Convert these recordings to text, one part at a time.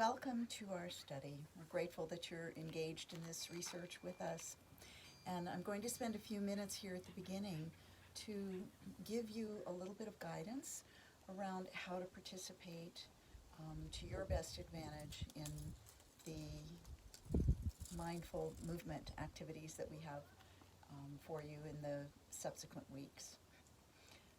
welcome to our study. We're grateful that you're engaged in this research with us. And I'm going to spend a few minutes here at the beginning to give you a little bit of guidance around how to participate to your best advantage in the mindful movement activities that we have for you in the subsequent weeks.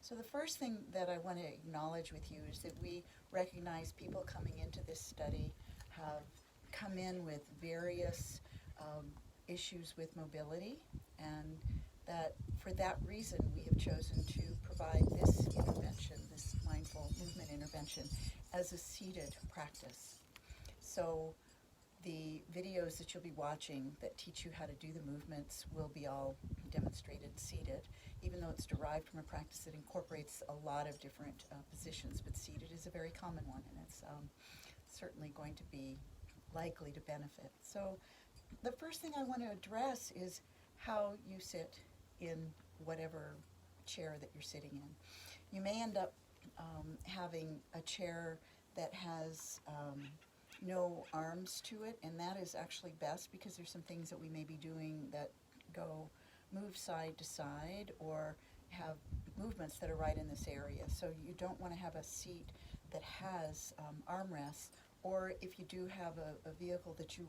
So the first thing that I want to acknowledge with you is that we recognize people coming into this study have come in with various issues with mobility, and that for that reason we have chosen to provide this intervention, this mindful movement intervention, as a seated practice. So the videos that you'll be watching that teach you how to do the movements will be all demonstrated seated, even though it's derived from a practice that incorporates a lot of different positions, but seated is a very common one, and it's certainly going to be likely to benefit. So the first thing I want to address is how you sit in whatever chair that you're sitting in. You may end up having a chair that has no arms to it, and that is actually best because there's some things that we may be doing that move side to side or have movements that are right in this area. So you don't want to have a seat that has armrests, or if you do have a vehicle that you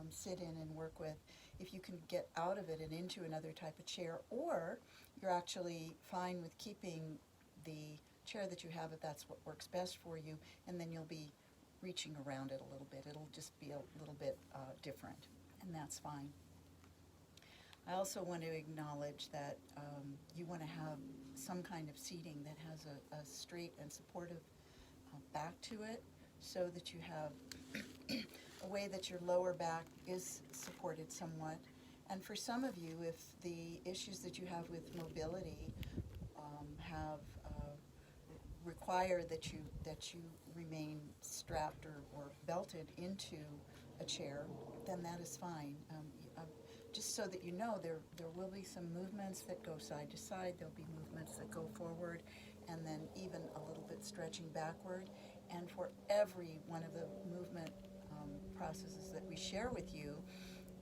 sit in and work with, if you can get out of it and into another type of chair, or you're actually fine with keeping the chair that you have if that's what works best for you, and then you'll be reaching around it a little bit. It'll just be a little bit different, and that's fine. I also want to acknowledge that you want to have some kind of seating that has a straight and supportive back to it, so that you have a way that your lower back is supported somewhat. And for some of you, if the issues that you have with mobility have require that you remain strapped or belted into a chair, then that is fine. Just so that you know, there will be some movements that go side to side, there'll be movements that go forward, and then even a little bit stretching backward. And for every one of the movement processes that we share with you,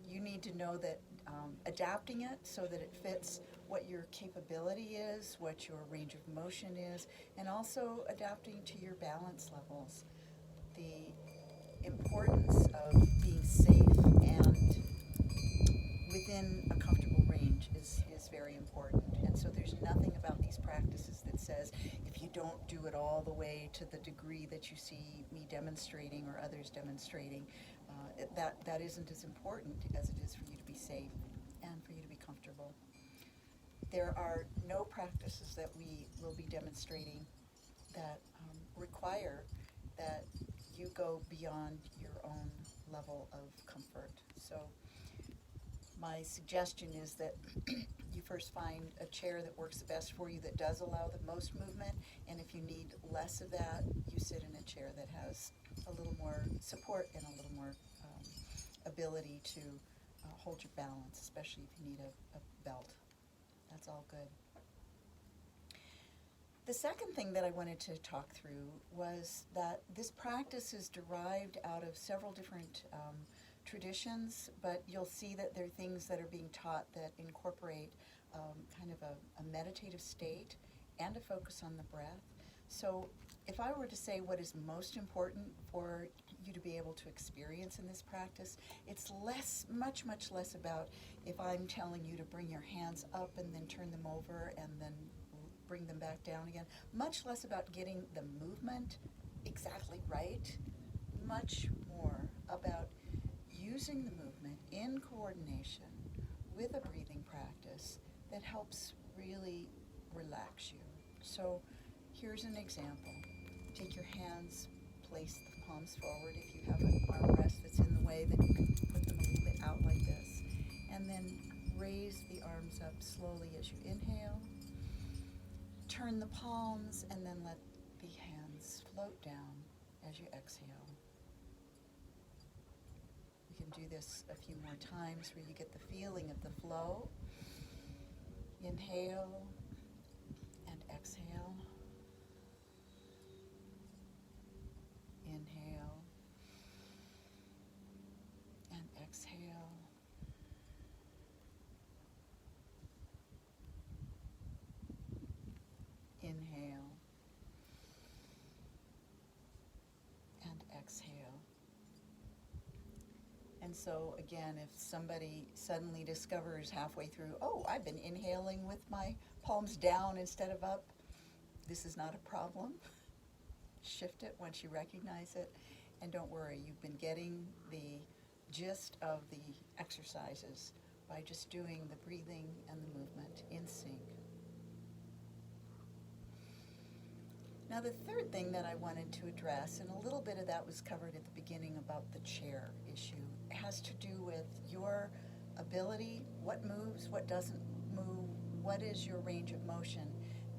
you need to know that adapting it so that it fits what your capability is, what your range of motion is, and also adapting to your balance levels. The importance of being safe and within a comfortable range is very important. And so there's nothing about these practices that says if you don't do it all the way to the degree that you see me demonstrating or others demonstrating, that isn't as important as it is for you to be safe and for you to be comfortable. There are no practices that we will be demonstrating that require that you go beyond your own level of comfort. So my suggestion is that you first find a chair that works the best for you, that does allow the most movement, and if you need less of that, you sit in a chair that has a little more support and a little more ability to hold your balance, especially if you need a belt. That's all good. The second thing that I wanted to talk through was that this practice is derived out of several different traditions, but you'll see that there are things that are being taught that incorporate kind of a meditative state and a focus on the breath. So if I were to say what is most important for you to be able to experience in this practice, it's much less about if I'm telling you to bring your hands up and then turn them over and then bring them back down again, much less about getting the movement exactly right, much more about using the movement in coordination with a breathing practice that helps really relax you. So here's an example. Take your hands, place the palms forward. If you have an armrest that's in the way, then you can put them a little bit out like this. And then raise the arms up slowly as you inhale. Turn the palms and then let the hands float down as you exhale. You can do this a few more times where you get the feeling of the flow. Inhale and exhale. Inhale And so again, if somebody suddenly discovers halfway through, oh, I've been inhaling with my palms down instead of up, this is not a problem. Shift it once you recognize it, and don't worry, you've been getting the gist of the exercises by just doing the breathing and the movement in sync. Now the third thing that I wanted to address, and a little bit of that was covered at the beginning about the chair issue, has to do with your ability, what moves, what doesn't move, what is your range of motion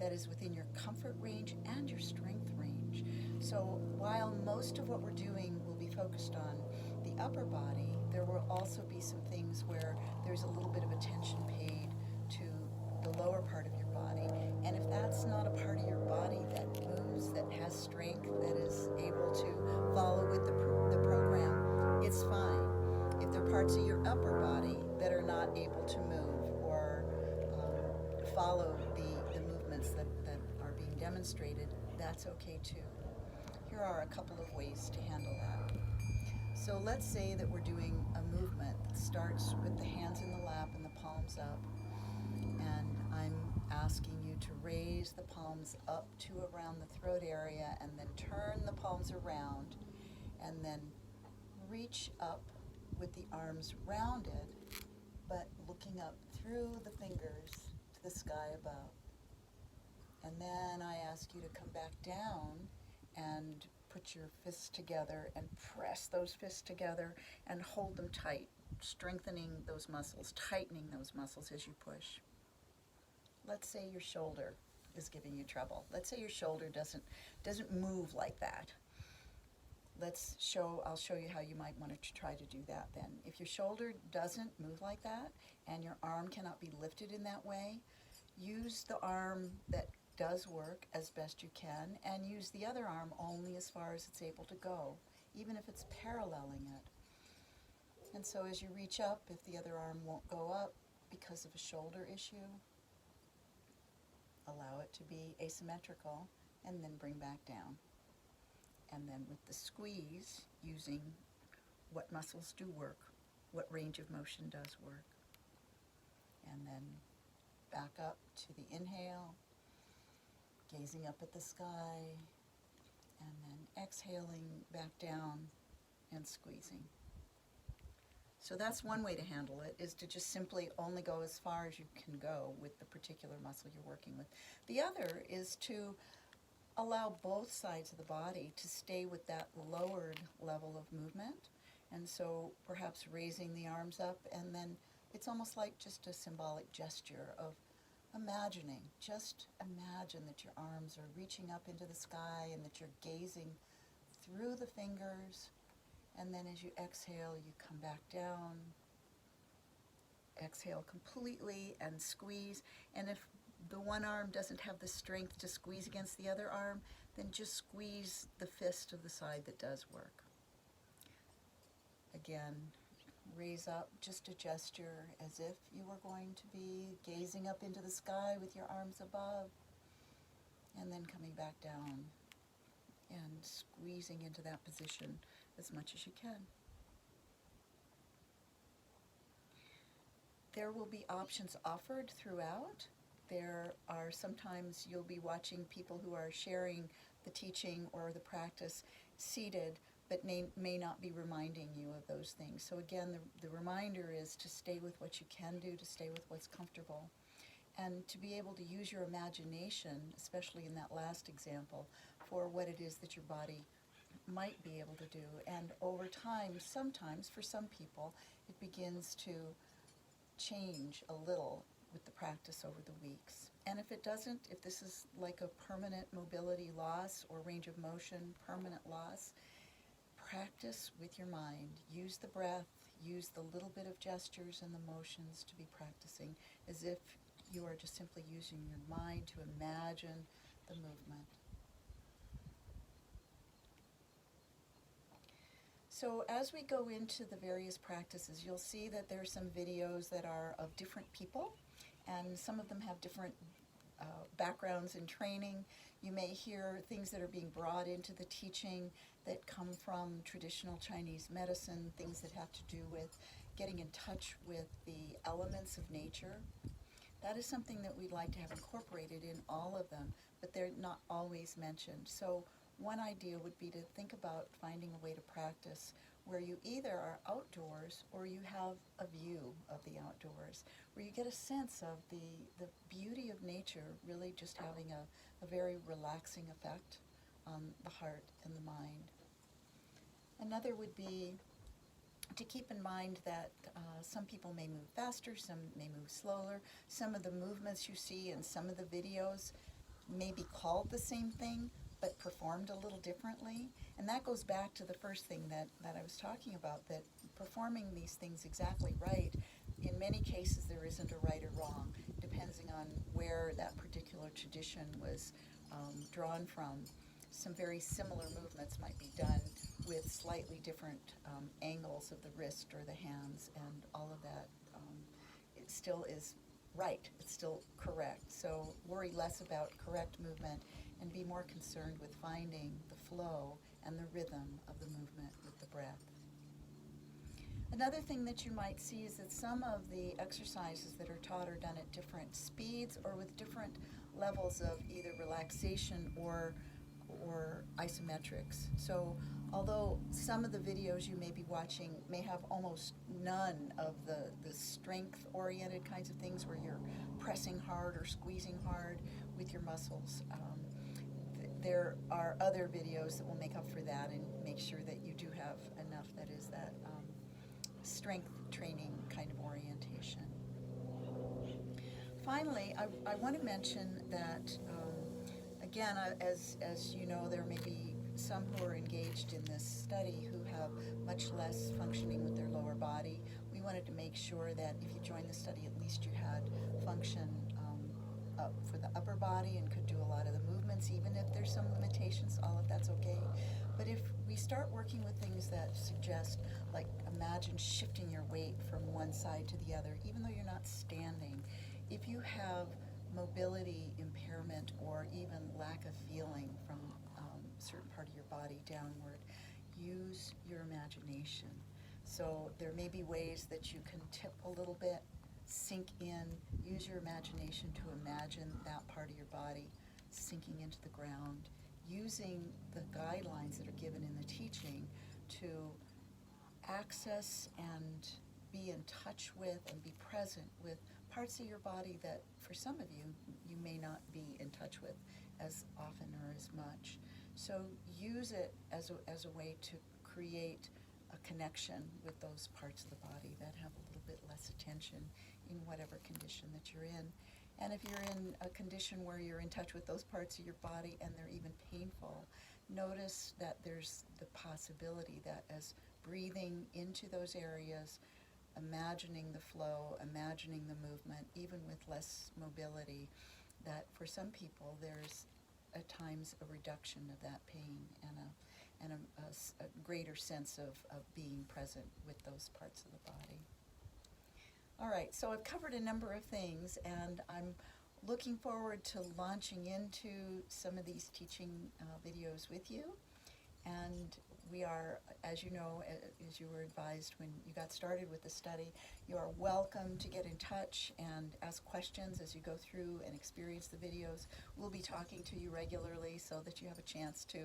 that is within your comfort range and your strength range. So while most of what we're doing will be focused on the upper body, there will also be some things where there's a little bit of attention paid to the lower part of your body. And if that's not a part of your body that moves, that has strength, that is able to follow with the program, it's fine. If there are parts of your upper body that are not able to move or follow the movements that are being demonstrated, that's okay too. Here are a couple of ways to handle that. So let's say that we're doing a movement that starts with the hands in the lap and the palms up, and I'm asking you to raise the palms up to around the throat area and then turn the palms around and then reach up with the arms rounded but looking up through the fingers to the sky above. And then I ask you to come back down and put your fists together and press those fists together and hold them tight, strengthening those muscles, tightening those muscles as you push. Let's say your shoulder is giving you trouble. Let's say your shoulder doesn't move like that. I'll show you how you might want to try to do that then. If your shoulder doesn't move like that and your arm cannot be lifted in that way, use the arm that does work as best you can and use the other arm only as far as it's able to go, even if it's paralleling it. And so as you reach up, if the other arm won't go up because of a shoulder issue, allow it to be asymmetrical and then bring back down. And then with the squeeze, using what muscles do work, what range of motion does work. And then back up to the inhale, gazing up at the sky, and then exhaling back down and squeezing. So that's one way to handle it, is to just simply only go as far as you can go with the particular muscle you're working with. The other is to allow both sides of the body to stay with that lowered level of movement. And so perhaps raising the arms up, and then it's almost like just a symbolic gesture of imagining. Just imagine that your arms are reaching up into the sky and that you're gazing through the fingers. And then as you exhale, you come back down. Exhale completely and squeeze. And if the one arm doesn't have the strength to squeeze against the other arm, then just squeeze the fist of the side that does work. Again, raise up, just a gesture as if you were going to be gazing up into the sky with your arms above, and then coming back down and squeezing into that position as much as you can. There will be options offered throughout. There are sometimes you'll be watching people who are sharing the teaching or the practice seated, but may not be reminding you of those things. So again, the reminder is to stay with what you can do, to stay with what's comfortable, and to be able to use your imagination, especially in that last example, for what it is that your body might be able to do. And over time, sometimes, for some people, it begins to change a little with the practice over the weeks. And if it doesn't, if this is like a permanent mobility loss or range of motion, permanent loss, practice with your mind. Use the breath, use the little bit of gestures and the motions to be practicing as if you are just simply using your mind to imagine the movement. So as we go into the various practices, you'll see that there are some videos that are of different people, and some of them have different backgrounds in training. You may hear things that are being brought into the teaching that come from traditional Chinese medicine, things that have to do with getting in touch with the elements of nature. That is something that we'd like to have incorporated in all of them, but they're not always mentioned. So one idea would be to think about finding a way to practice where you either are outdoors or you have a view of the outdoors, where you get a sense of the beauty of nature really just having a very relaxing effect on the heart and the mind. Another would be to keep in mind that some people may move faster, some may move slower. Some of the movements you see in some of the videos may be called the same thing, but performed a little differently. And that goes back to the first thing that I was talking about, that performing these things exactly right, in many cases there isn't a right or wrong, depending on where that particular tradition was drawn from. Some very similar movements might be done with slightly different angles of the wrist or the hands, and all of that, it still is right, it's still correct. So worry less about correct movement and be more concerned with finding the flow and the rhythm of the movement with the breath. Another thing that you might see is that some of the exercises that are taught are done at different speeds or with different levels of either relaxation or isometrics. So although some of the videos you may be watching may have almost none of the strength-oriented kinds of things where you're pressing hard or squeezing hard with your muscles, there are other videos that will make up for that and make sure that you do have enough that is that strength training kind of orientation. Finally, I want to mention that again, as you know, there may be some who are engaged in this study who have much less functioning with their lower body. We wanted to make sure that if you joined the study, at least you had function up for the upper body and could do a lot of the movements, even if there's some limitations, all of that's okay. But if we start working with things that suggest, like imagine shifting your weight from one side to the other, even though you're not standing, if you have mobility impairment or even lack of feeling from a certain part of your body downward, use your imagination. So there may be ways that you can tip a little bit, sink in, use your imagination to imagine that part of your body sinking into the ground, using the guidelines that are given in the teaching to access and be in touch with and be present with parts of your body that for some of you, you may not be in touch with as often or as much. So use it as a way to create a connection with those parts of the body that have a little bit less attention in whatever condition that you're in. And if you're in a condition where you're in touch with those parts of your body and they're even painful, notice that there's the possibility that as breathing into those areas, imagining the flow, imagining the movement, even with less mobility, that for some people there's at times a reduction of that pain and a greater sense of being present with those parts of the body. All right, so I've covered a number of things, and I'm looking forward to launching into some of these teaching videos with you. And we are, as you know, as you were advised when you got started with the study, you are welcome to get in touch and ask questions as you go through and experience the videos. We'll be talking to you regularly so that you have a chance to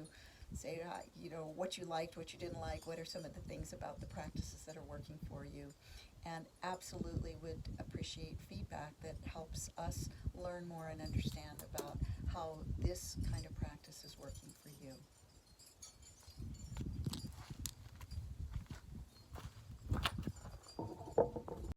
say, you know, what you liked, what you didn't like, what are some of the things about the practices that are working for you. And absolutely would appreciate feedback that helps us learn more and understand about